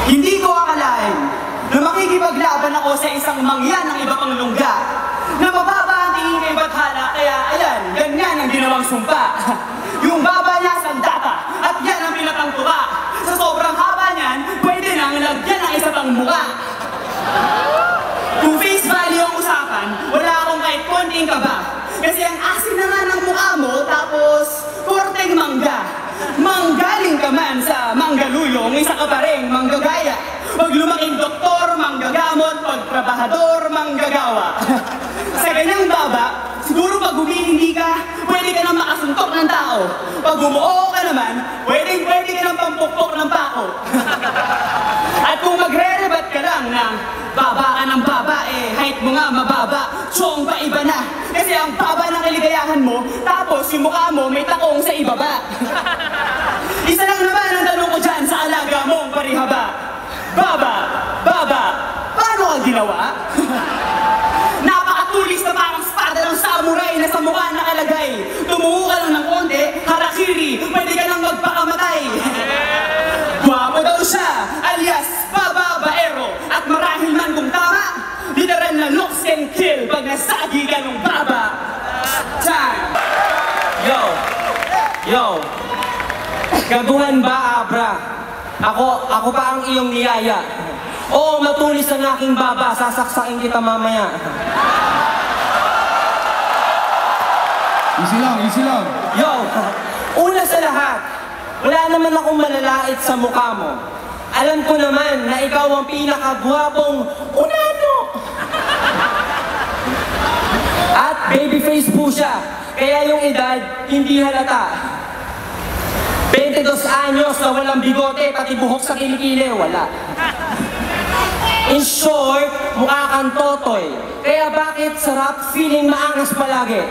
Hindi ko akalain na makikipaglaban ako sa isang mangyan ng iba pang lungga na mababa ang tingin kay Bathala, kaya ayan, ganyan ang ginawang sumpa. Yung baba niya sandata at yan ang pinatang tuka. Sa sobrang haba niyan, pwede nang lagyan ng isa pang muka. Kung face value ang usapan, wala akong kahit konting kaba. Kasi ang asin na nga ng mukha mo, tapos korteng mangga. Manggaling ka man sa manggaluyong, isa ka pa rin manggagaya. Pag lumaking doktor, manggagamot. Pag trabahador, manggagawa. Sa ganyang baba, siguro pag humihindi ka, pwede ka nang makasuntok ng tao. Pag umuoo ka naman, pwede ka nang pampukpok ng pako. At kung magre-rebat ka lang ng baba ka ng baba, height mo nga mababa, chong pa iba na. Kasi ang baba ng kaligayahan mo, tapos yung mukha mo may takong sa ibaba. Isa lang naman ang tanong ko dyan sa alaga mong parihaba. Baba, paano ka ginawa? Napakatulis na parang espada ng samurai na sa mukha nakalagay. Tumungo ka lang ng konti, harakiri, pwede ka lang magpakamatay. Gwapo daw siya, alias Baba Baero. At marahil man kung tama, literal na looks can kill pag nasagi ka ng baba. Time! Yo! Gaguhan ba, Abra? Ako pa ang iyong niyaya. Oo, matulis ang aking baba, sasaksakin kita mamaya. Easy lang. Yo! Una sa lahat, wala naman akong malalait sa mukha mo. Alam ko naman na ikaw ang pinakagwapong unano. At babyface po siya, kaya yung edad hindi halata. 22 anyos na walang bigote, pati buhok sa kilikili, wala. In short, mukha kang totoy. Kaya bakit sarap feeling maangas palagi?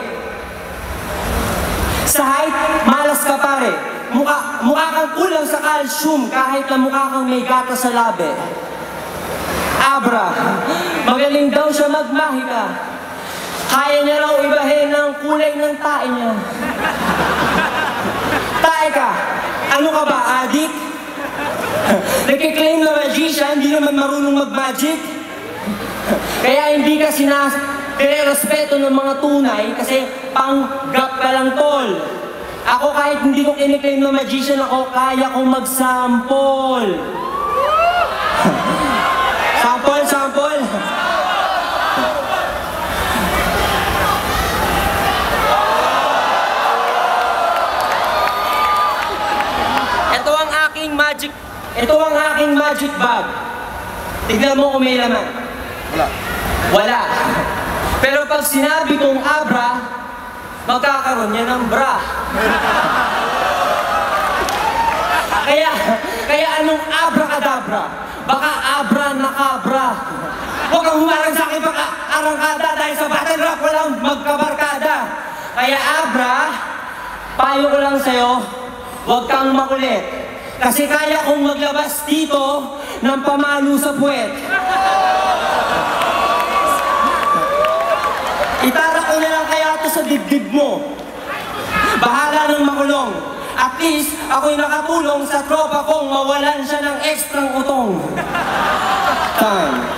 Sa height, malas ka pare. Mukha kang kulang sa calcium kahit na mukha kang may gata sa labi. Abra, magaling daw siya magmahika. Kaya niya raw ibahin ang kulay ng tae niya. Tae ka, ano ka ba, adik? Nagkiklaim na magician, hindi naman marunong mag-magic. Kaya hindi ka respeto ng mga tunay kasi panggap ka lang tol. Ako kahit hindi ko kiniklaim na magician ako, kaya kong mag-sample. Sample. Ito ang aking magic bag. Tignan mo kung may laman. Wala. Pero pag sinabi kong Abra, magkakaroon niya ng bra. Kaya anong abracadabra? Baka abra na kabra. Huwag kang humarang sa akin baka arangkada dahil sa battle rap walang magkabarkada. Kaya Abra, payo ko lang sa'yo, huwag kang makulit. Kasi kaya kong maglabas dito ng pamalo sa puwet. Itara ko na lang kaya ito sa dibdib mo. Bahala ng makulong. At least, ako'y nakatulong sa tropa kong mawalan siya ng ekstrang utong. Time.